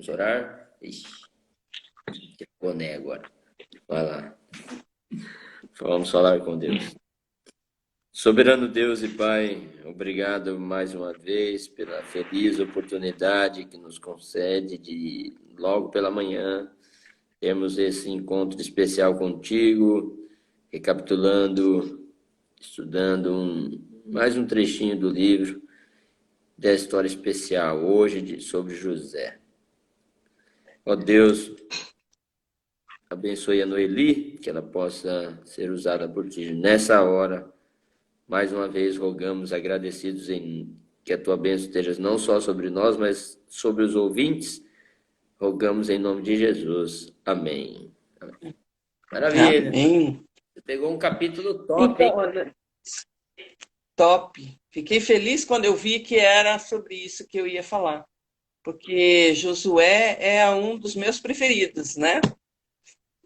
Vamos orar? Ixi, boné agora. Vai lá. Vamos falar com Deus. Soberano Deus e Pai, obrigado mais uma vez pela feliz oportunidade que nos concede de, logo pela manhã, termos esse encontro especial contigo, recapitulando, estudando mais um trechinho do livro da história especial, hoje sobre José. Ó Deus, abençoe a Noeli, que ela possa ser usada por ti nessa hora. Mais uma vez rogamos, agradecidos em que a tua bênção esteja não só sobre nós, mas sobre os ouvintes. Rogamos em nome de Jesus. Amém. Maravilha. Amém. Você pegou um capítulo top, Então, hein? Ana, top. Fiquei feliz quando eu vi que era sobre isso que eu ia falar, porque Josué é um dos meus preferidos, né?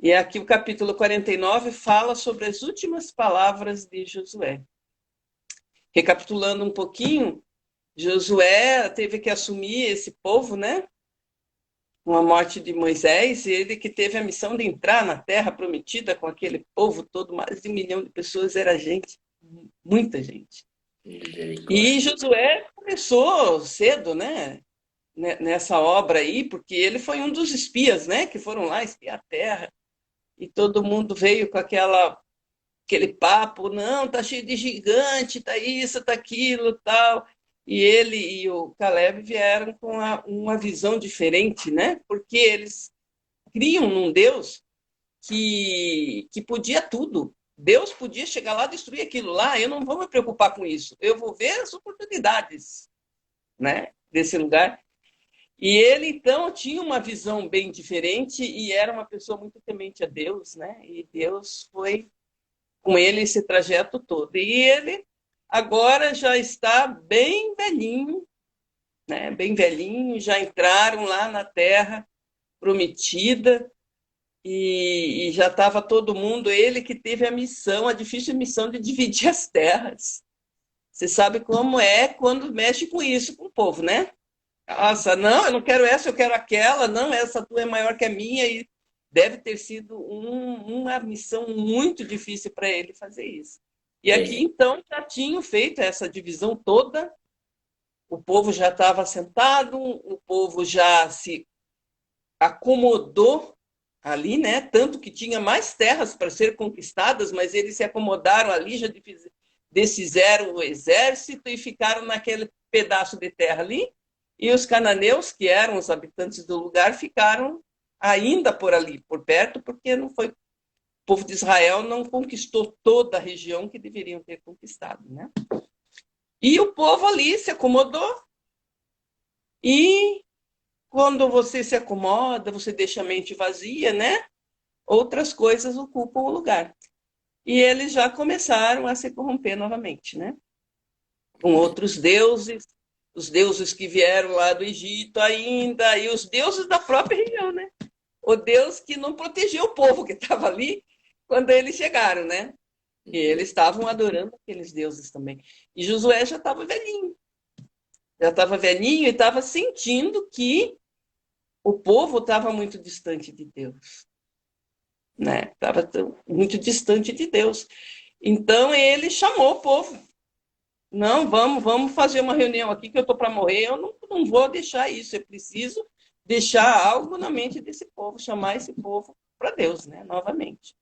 E aqui o capítulo 49 fala sobre as últimas palavras de Josué. Recapitulando um pouquinho, Josué teve que assumir esse povo, né? Com a morte de Moisés, e ele que teve a missão de entrar na terra prometida com aquele povo todo, mais de 1 milhão de pessoas, era gente, muita gente. E Josué começou cedo, né? Nessa obra aí, porque ele foi um dos espias, né? Que foram lá espiar a terra. E todo mundo veio com aquele papo, não, tá cheio de gigante, tá isso, tá aquilo, tal. E ele e o Caleb vieram com uma visão diferente, né? Porque eles criam num Deus que podia tudo. Deus podia chegar lá e destruir aquilo lá, eu não vou me preocupar com isso. Eu vou ver as oportunidades, né, desse lugar. E ele, então, tinha uma visão bem diferente e era uma pessoa muito temente a Deus, né? E Deus foi com ele esse trajeto todo. E ele agora já está bem velhinho, né? Bem velhinho, já entraram lá na terra prometida e já estava todo mundo, ele que teve a missão, a difícil missão de dividir as terras. Você sabe como é quando mexe com isso, com o povo, né? Nossa, não, eu não quero essa, eu quero aquela, não, essa tua é maior que a minha, e deve ter sido uma missão muito difícil para ele fazer isso. E aqui, então, já tinham feito essa divisão toda, o povo já estava sentado, o povo já se acomodou ali, né? Tanto que tinha mais terras para ser conquistadas, mas eles se acomodaram ali, já desfizeram o exército e ficaram naquele pedaço de terra ali. E os cananeus, que eram os habitantes do lugar, ficaram ainda por ali, por perto, porque não foi, o povo de Israel não conquistou toda a região que deveriam ter conquistado, né? E o povo ali se acomodou e quando você se acomoda, você deixa a mente vazia, né? Outras coisas ocupam o lugar. E eles já começaram a se corromper novamente, né? Com outros deuses, os deuses que vieram lá do Egito ainda, e os deuses da própria região, né? O Deus que não protegeu o povo que estava ali quando eles chegaram, né? E eles estavam adorando aqueles deuses também. E Josué já estava velhinho e estava sentindo que o povo estava muito distante de Deus, né? Estava muito distante de Deus. Então ele chamou o povo. Não, vamos fazer uma reunião aqui que eu estou para morrer. Eu não vou deixar isso. Eu preciso deixar algo na mente desse povo, chamar esse povo para Deus, né? Novamente.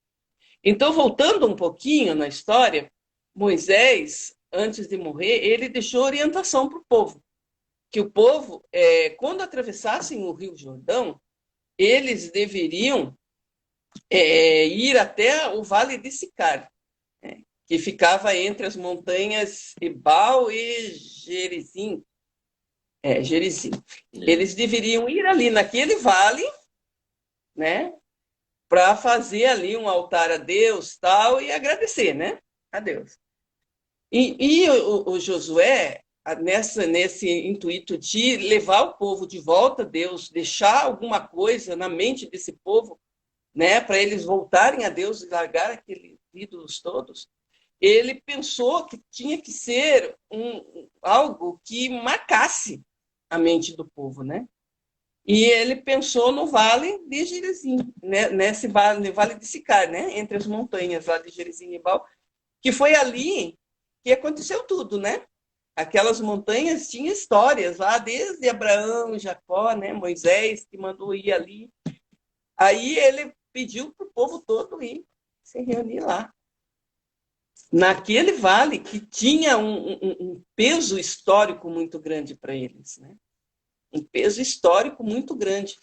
Então, voltando um pouquinho na história, Moisés, antes de morrer, ele deixou orientação para o povo, que o povo, quando atravessassem o Rio Jordão, eles deveriam ir até o Vale de Sicar, né, que ficava entre as montanhas Ebal e Gerizim. Gerizim. Eles deveriam ir ali naquele vale, né, para fazer ali um altar a Deus tal e agradecer, né, a Deus. E o Josué, nesse intuito de levar o povo de volta a Deus, deixar alguma coisa na mente desse povo, né, para eles voltarem a Deus e largar aqueles ídolos todos, ele pensou que tinha que ser algo que marcasse a mente do povo, né? E ele pensou no Vale de Gerizim, né? Nesse vale, no Vale de Sicar, né? Entre as montanhas lá de Gerizim e Ebal, que foi ali que aconteceu tudo, né? Aquelas montanhas tinham histórias lá, desde Abraão, Jacó, né? Moisés, que mandou ir ali. Aí ele pediu para o povo todo ir se reunir lá. Naquele vale que tinha um peso histórico muito grande para eles, né? Um peso histórico muito grande.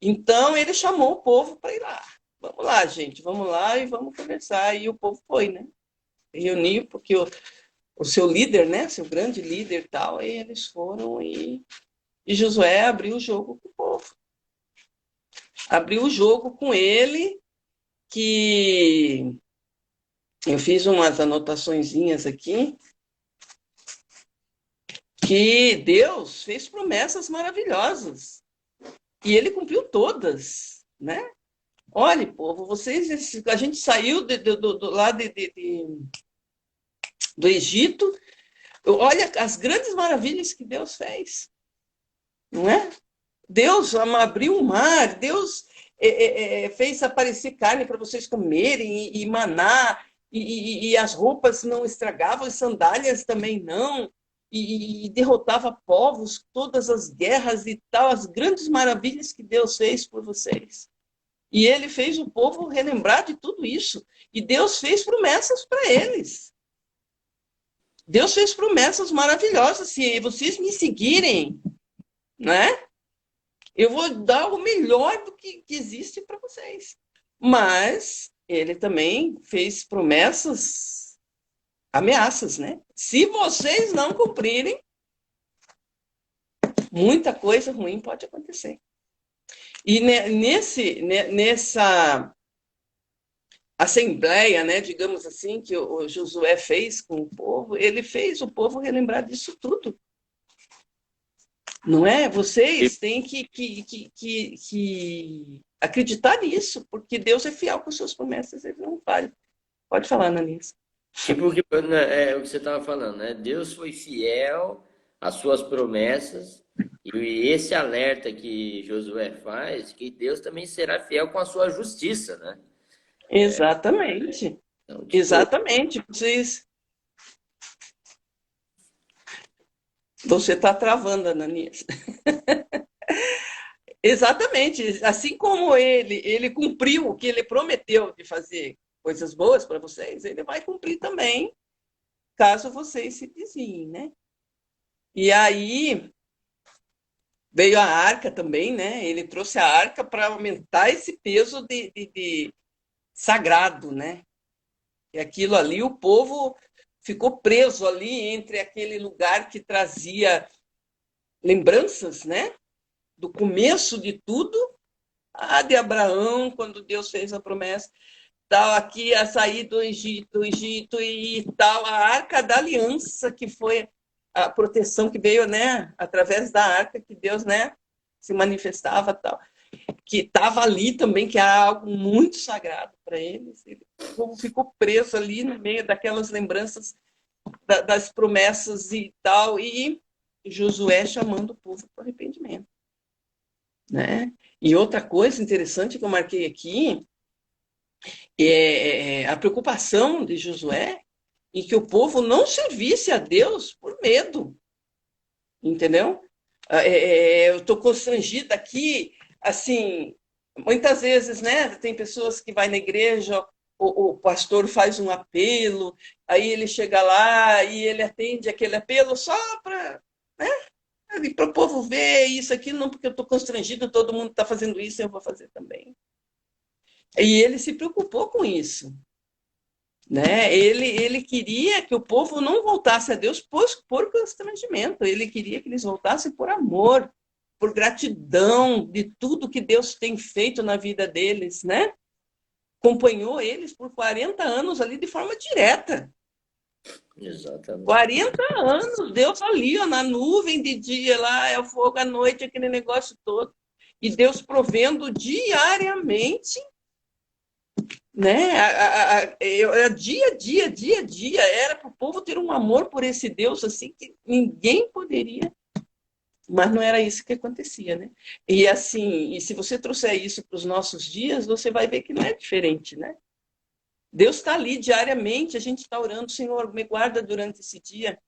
Então ele chamou o povo para ir lá. Vamos lá, gente, vamos lá e vamos conversar. E o povo foi, né? Reuniu, porque o seu líder, né? Seu grande líder e tal, e eles foram e Josué abriu o jogo com o povo. Abriu o jogo com ele, que eu fiz umas anotaçõezinhas aqui, que Deus fez promessas maravilhosas. E ele cumpriu todas, né? Olha, povo, vocês, a gente saiu lá do Egito, olha as grandes maravilhas que Deus fez, não é? Deus abriu o mar, Deus fez aparecer carne para vocês comerem, e maná, e as roupas não estragavam, as sandálias também não, e derrotava povos, todas as guerras e tal, as grandes maravilhas que Deus fez por vocês. E ele fez o povo relembrar de tudo isso. E Deus fez promessas para eles. Deus fez promessas maravilhosas. Se vocês me seguirem, né? Eu vou dar o melhor do que existe para vocês. Mas ele também fez promessas, ameaças, né? Se vocês não cumprirem, muita coisa ruim pode acontecer. E nessa assembleia, né, digamos assim, que o Josué fez com o povo, ele fez o povo relembrar disso tudo. Não é? Vocês têm que acreditar nisso, porque Deus é fiel com as suas promessas, ele não falha. Pode falar, Ananias. Tipo, é o que você estava falando, né? Deus foi fiel às suas promessas, e esse alerta que Josué faz, que Deus também será fiel com a sua justiça, né? Exatamente. Então, tipo, Exatamente. Você está travando, Ananias. Exatamente. Assim como ele cumpriu o que ele prometeu de fazer coisas boas para vocês, ele vai cumprir também, caso vocês se desviem, né? E aí veio a arca também, né? Ele trouxe a arca para aumentar esse peso de sagrado, né? E aquilo ali, o povo ficou preso ali entre aquele lugar que trazia lembranças, né? Do começo de tudo, de Abraão, quando Deus fez a promessa, tal, aqui a sair do Egito e tal, a Arca da Aliança, que foi a proteção que veio, né, através da arca que Deus, né, se manifestava, tal, que estava ali também, que era algo muito sagrado para eles. O povo ficou preso ali no meio daquelas lembranças das promessas e tal, e Josué chamando o povo para o arrependimento, né? E outra coisa interessante que eu marquei aqui é a preocupação de Josué em que o povo não servisse a Deus por medo, entendeu? Eu estou constrangida aqui, assim, muitas vezes, né? Tem pessoas que vai na igreja, o pastor faz um apelo, aí ele chega lá e ele atende aquele apelo só para, né, para o povo ver isso aqui, não porque eu estou constrangido, todo mundo está fazendo isso, eu vou fazer também. E ele se preocupou com isso, né? Ele queria que o povo não voltasse a Deus por constrangimento, ele queria que eles voltassem por amor, por gratidão de tudo que Deus tem feito na vida deles, né? Acompanhou eles por 40 anos ali de forma direta. exatamente. 40 anos, Deus ali, ó, na nuvem de dia, lá é o fogo à noite, aquele negócio todo. E Deus provendo diariamente, né? Dia a dia, era para o povo ter um amor por esse Deus assim que ninguém poderia Mas não era isso que acontecia, né? E assim, e se você trouxer isso para os nossos dias, você vai ver que não é diferente, né? Deus está ali diariamente, a gente está orando, Senhor, me guarda durante esse dia.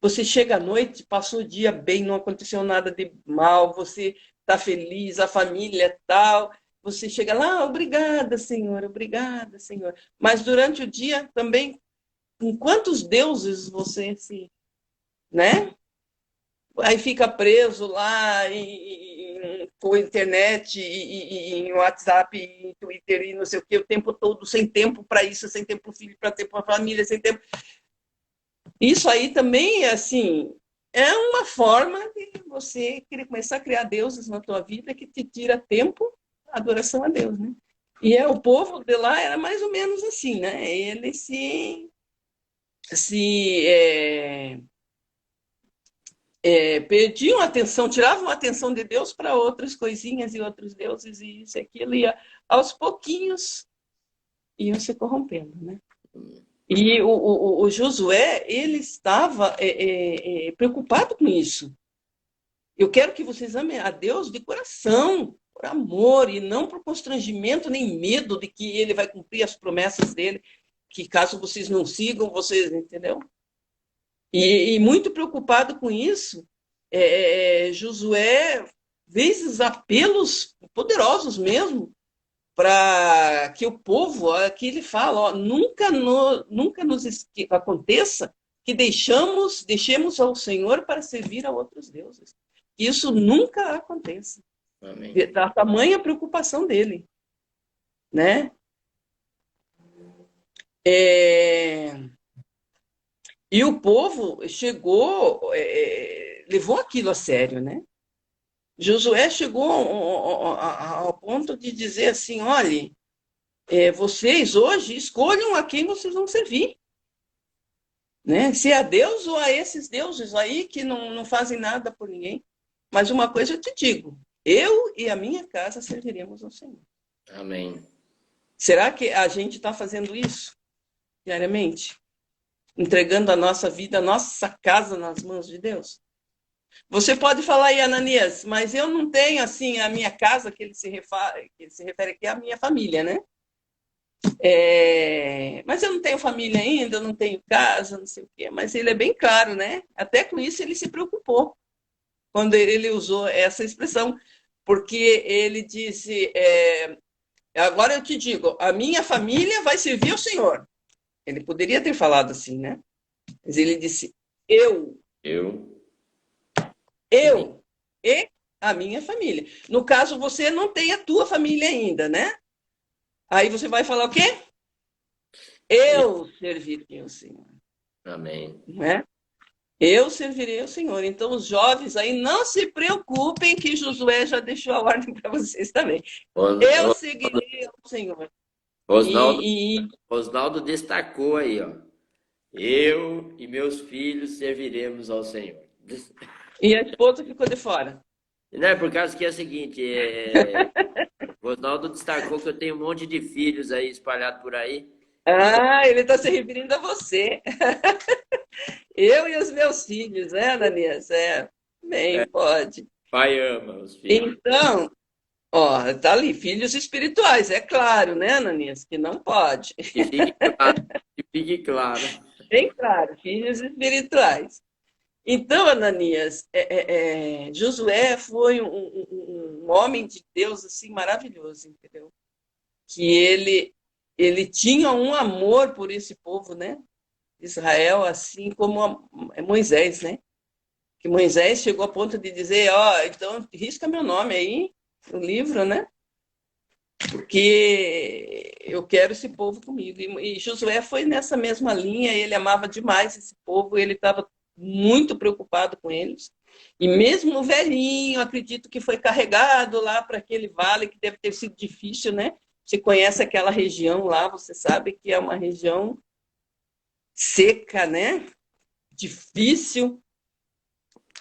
Você chega à noite, passou o dia bem, não aconteceu nada de mal, você está feliz, a família é tal. Você chega lá, obrigada, Senhor, obrigada, Senhor. Mas durante o dia também, com quantos deuses você se, né? Aí fica preso lá com internet, em WhatsApp, em Twitter, e não sei o que, o tempo todo, sem tempo para isso, sem tempo para o filho, para tempo para a família, sem tempo. Isso aí também, assim, é uma forma de você querer começar a criar deuses na tua vida que te tira tempo, adoração a Deus, né? E o povo de lá era mais ou menos assim, né? Eles perdiam a atenção, tiravam a atenção de Deus para outras coisinhas e outros deuses e isso e aquilo, e aos pouquinhos iam se corrompendo, né? E o Josué, ele estava preocupado com isso. Eu quero que vocês amem a Deus de coração, por amor, e não por constrangimento nem medo de que ele vai cumprir as promessas dele, que caso vocês não sigam, vocês, entendeu? E muito preocupado com isso, Josué fez os apelos poderosos mesmo para que o povo, aqui ele fala, ó, nunca nos aconteça que deixemos ao Senhor para servir a outros deuses. Que isso nunca aconteça. Amém. Da tamanha preocupação dele, né? E o povo chegou, levou aquilo a sério, né? Josué chegou ao ponto de dizer assim, olhe, vocês hoje escolham a quem vocês vão servir. Né? Se é a Deus ou a esses deuses aí que não fazem nada por ninguém. Mas uma coisa eu te digo, eu e a minha casa serviremos ao Senhor. Amém. Será que a gente está fazendo isso diariamente? Entregando a nossa vida, a nossa casa nas mãos de Deus? Você pode falar aí, Ananias, mas eu não tenho assim a minha casa, que ele se refere aqui à minha família, né? Mas eu não tenho família ainda, eu não tenho casa, não sei o quê. Mas ele é bem claro, né? Até com isso ele se preocupou quando ele usou essa expressão, porque ele disse: agora eu te digo, a minha família vai servir ao Senhor. Ele poderia ter falado assim, né? Mas ele disse: eu e a minha família. No caso, você não tem a tua família ainda, né? Aí você vai falar o quê? Eu servirei ao Senhor. Amém. Não é? Eu servirei ao Senhor. Então, os jovens aí, não se preocupem que Josué já deixou a ordem para vocês também. Eu seguirei ao Senhor. Osnaldo destacou aí, ó. Eu e meus filhos serviremos ao Senhor. E a esposa ficou de fora. Não é por causa que é o seguinte, o Osnaldo destacou que eu tenho um monte de filhos aí espalhados por aí. Ah, ele está se referindo a você. Eu e os meus filhos, né, Ananias? Bem, pode. Pai ama os filhos. Então, ó, tá ali, filhos espirituais, é claro, né, Ananias? Que não pode. Que fique claro. Bem claro, filhos espirituais. Então, Ananias, Josué foi um homem de Deus assim maravilhoso, entendeu? Que ele tinha um amor por esse povo, né? Israel, assim como Moisés, né? Que Moisés chegou a ponto de dizer, ó, então risca meu nome aí no livro, né? Porque eu quero esse povo comigo. E Josué foi nessa mesma linha, ele amava demais esse povo, ele estava muito preocupado com eles. E mesmo o velhinho, acredito que foi carregado lá para aquele vale, que deve ter sido difícil, né? Você conhece aquela região lá, você sabe que é uma região seca, né? Difícil,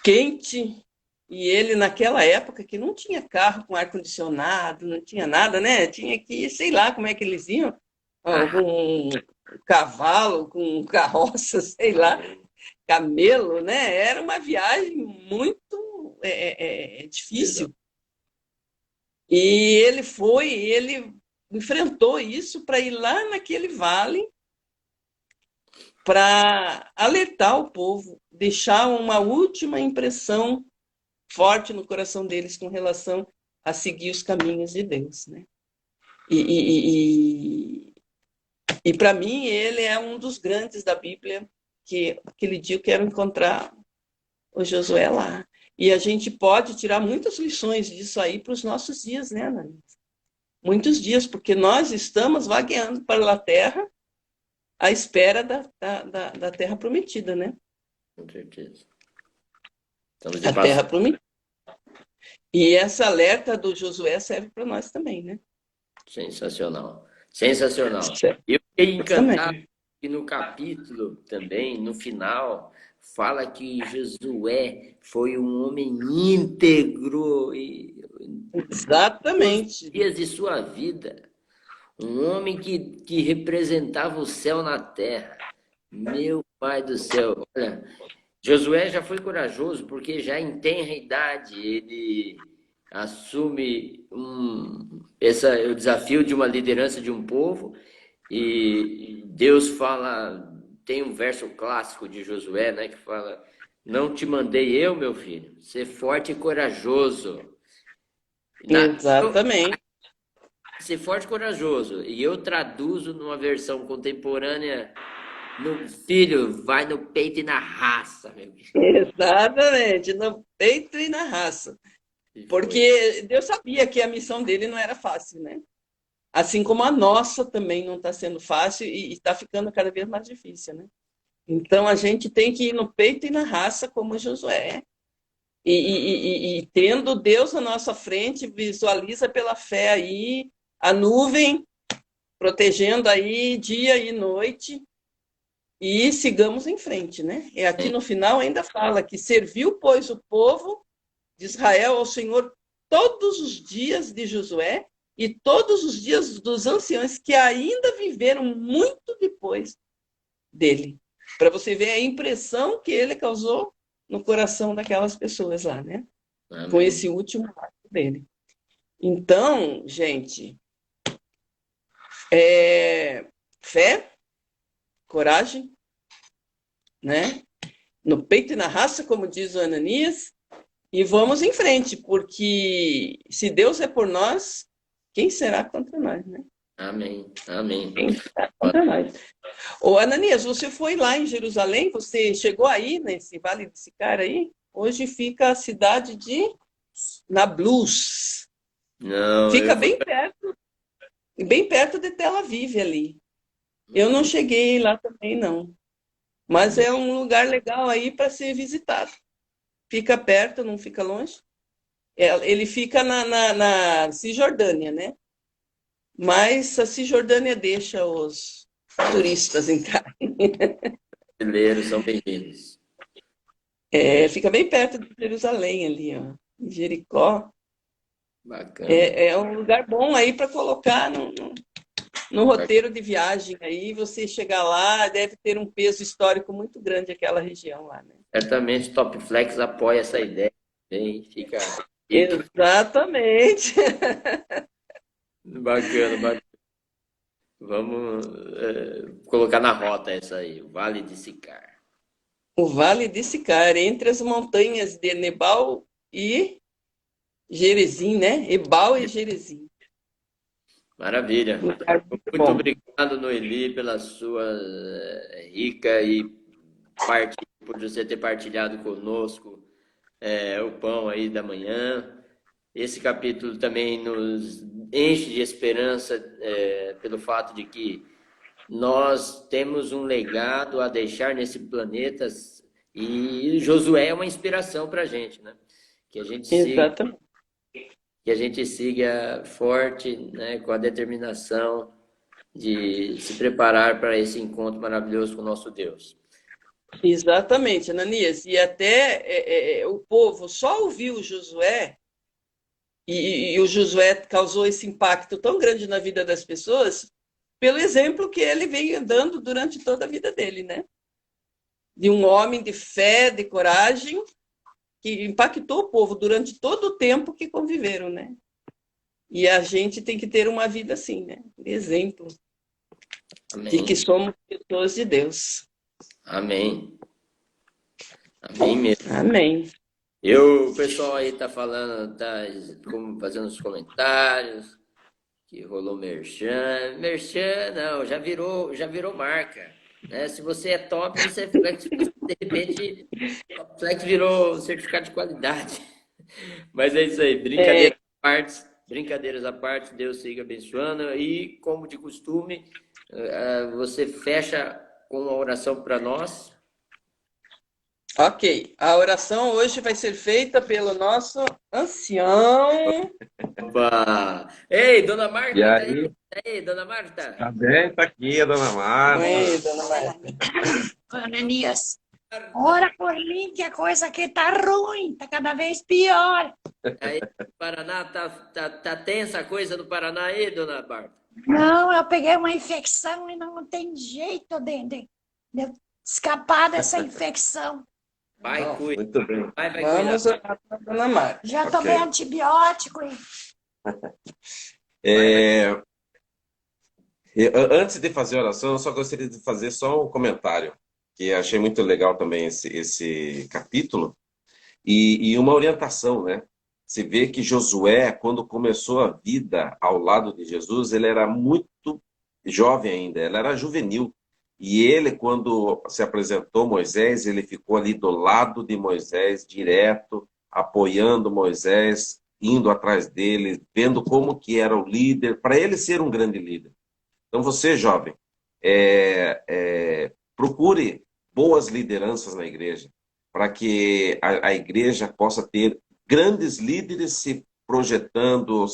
quente. E ele, naquela época, que não tinha carro com ar-condicionado, não tinha nada, né? Tinha que, sei lá como é que eles iam, com cavalo, com carroça, sei lá, camelo, né? Era uma viagem muito difícil. E ele enfrentou isso para ir lá naquele vale para alertar o povo, deixar uma última impressão forte no coração deles com relação a seguir os caminhos de Deus, né? E para mim, ele é um dos grandes da Bíblia, que aquele dia eu quero encontrar o Josué lá. E a gente pode tirar muitas lições disso aí para os nossos dias, né, Ana? Muitos dias, porque nós estamos vagueando pela terra à espera da terra prometida, né? Com certeza. Estamos de A passo. terra prometida. E essa alerta do Josué serve para nós também, né? Sensacional. Sensacional. Certo. Eu fiquei encantado Também. que no capítulo também, no final, fala que Josué foi um homem íntegro e Exatamente. os dias de sua vida, um homem que representava o céu na terra. Meu pai do céu, olha, Josué já foi corajoso porque já em tenra idade ele assume o desafio de uma liderança de um povo e Deus fala, tem um verso clássico de Josué, né, que fala: não te mandei eu, meu filho, ser forte e corajoso. Exatamente. Ser forte e corajoso. E eu traduzo numa versão contemporânea: no filho, vai no peito e na raça, meu filho. Exatamente. No peito e na raça. Porque Deus sabia que a missão dele não era fácil, né? Assim como a nossa também não está sendo fácil e está ficando cada vez mais difícil, né? Então a gente tem que ir no peito e na raça, como Josué. E tendo Deus na nossa frente, visualiza pela fé aí a nuvem protegendo aí dia e noite e sigamos em frente, né? E aqui no final ainda fala que serviu, pois, o povo de Israel ao Senhor todos os dias de Josué e todos os dias dos anciãos que ainda viveram muito depois dele. Para você ver a impressão que ele causou no coração daquelas pessoas lá, né? Amém. Com esse último ato dele. Então, gente, fé, coragem, né? No peito e na raça, como diz o Ananias, e vamos em frente, porque se Deus é por nós, quem será contra nós, né? Amém. Amém. Quem será contra nós? Ô, Ananias, você foi lá em Jerusalém? Você chegou aí, nesse Vale de Sicar aí? Hoje fica a cidade de Nablus. Não, Fica eu fui... bem perto de Tel Aviv ali. Eu não cheguei lá também, não. Mas é um lugar legal aí para ser visitado. Fica perto, não fica longe. Ele fica na Cisjordânia, né? Mas a Cisjordânia deixa os turistas entrar. brasileiros são bem-vindos. Fica bem perto de Jerusalém ali, ó, em Jericó. Bacana. É um lugar bom aí para colocar no roteiro de viagem. Aí você chegar lá, deve ter um peso histórico muito grande aquela região lá, né? Certamente Top Flex apoia essa ideia. Bem, fica Exatamente. bacana, bacana. Vamos colocar na rota essa aí, o Vale de Sicar. O Vale de Sicar, entre as montanhas de Nebal e Gerizim, né? Ebal e Gerizim. Maravilha. Lugar muito Muito bom. obrigado, Noeli, pela sua rica e por você ter partilhado conosco o pão aí da manhã. Esse capítulo também nos enche de esperança pelo fato de que nós temos um legado a deixar nesse planeta e Josué é uma inspiração para a gente, né? Que a gente siga, Exatamente. que a gente siga forte, né? Com a determinação de se preparar para esse encontro maravilhoso com o nosso Deus. Exatamente, Ananias. E até o povo só ouviu Josué e o Josué causou esse impacto tão grande na vida das pessoas pelo exemplo que ele vem dando durante toda a vida dele, né? De um homem de fé, de coragem que impactou o povo durante todo o tempo que conviveram, né? E a gente tem que ter uma vida assim, né? Exemplo de que Amém. somos pessoas de Deus. Amém. Amém mesmo. Amém. O pessoal aí tá falando, tá fazendo os comentários, que rolou merchan. Merchan, não, já virou marca. Né? Se você é top, você é flex, de repente, top flex virou certificado de qualidade. Mas é isso aí, É, brincadeiras à parte, Deus siga abençoando. E, como de costume, você fecha com uma oração para nós. ok. A oração hoje vai ser feita pelo nosso ancião. Opa! Ei, dona E Marta, tá aí? aí, Tá aí, dona Marta? tá bem, tá aqui a dona Marta. Oi, dona Marta. Ananias, ora por mim que a coisa aqui tá ruim, tá cada vez pior. Aí, Paraná, tá tensa a coisa no Paraná aí, dona Marta? Não, eu peguei uma infecção e não tem jeito de escapar dessa infecção. Vai, Bom, cuida. Muito bem. Vai vamos cuidar. orar para a dona Marta. Já tomei Ok. antibiótico e É, antes de fazer a oração, eu só gostaria de fazer só um comentário, que achei muito legal também esse capítulo, e uma orientação, né? Você vê que Josué, quando começou a vida ao lado de Jesus, ele era muito jovem ainda, ele era juvenil. E ele, quando se apresentou Moisés, ele ficou ali do lado de Moisés, direto, apoiando Moisés, indo atrás dele, vendo como que era o líder, para ele ser um grande líder. Então você, jovem, procure boas lideranças na igreja, para que a igreja possa ter grandes líderes se projetando,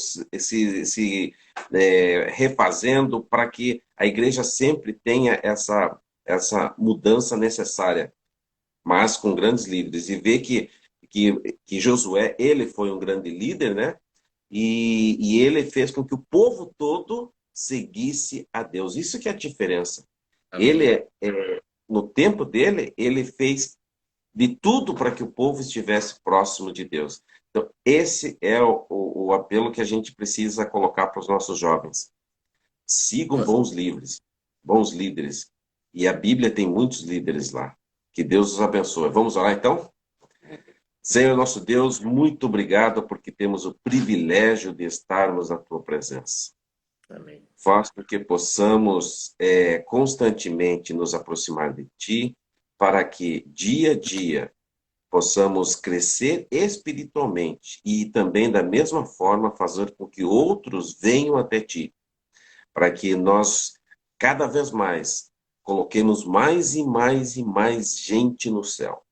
refazendo, para que a igreja sempre tenha essa mudança necessária, mas com grandes líderes. E ver que Josué, ele foi um grande líder, né? E ele fez com que o povo todo seguisse a Deus. Isso que é a diferença. Amém. Ele, no tempo dele, ele fez de tudo para que o povo estivesse próximo de Deus. Então, esse é o apelo que a gente precisa colocar para os nossos jovens. Sigam bons líderes. E a Bíblia tem muitos líderes lá. Que Deus os abençoe. Vamos orar então? Senhor nosso Deus, muito obrigado porque temos o privilégio de estarmos na tua presença. Amém. Faz com que possamos constantemente nos aproximar de ti, para que dia a dia possamos crescer espiritualmente e também da mesma forma fazer com que outros venham até ti, para que nós cada vez mais coloquemos mais e mais e mais gente no céu.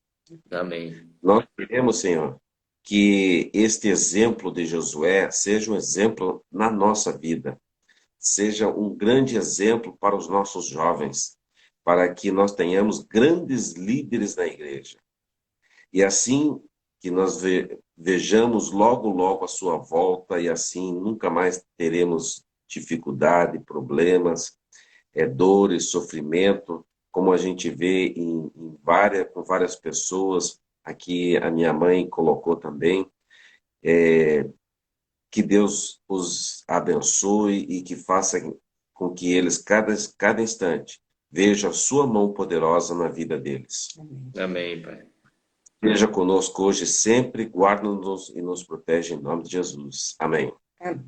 Amém. Nós queremos, Senhor, que este exemplo de Josué seja um exemplo na nossa vida, seja um grande exemplo para os nossos jovens, para que nós tenhamos grandes líderes na igreja. E assim que nós vejamos logo, logo a sua volta, e assim nunca mais teremos dificuldade, problemas, dores, sofrimento, como a gente vê com várias pessoas. Aqui a minha mãe colocou também, que Deus os abençoe e que faça com que eles, cada instante, vejam a sua mão poderosa na vida deles. Amém, Pai. Esteja conosco hoje sempre, guarda-nos e nos protege em nome de Jesus. Amém. Amém.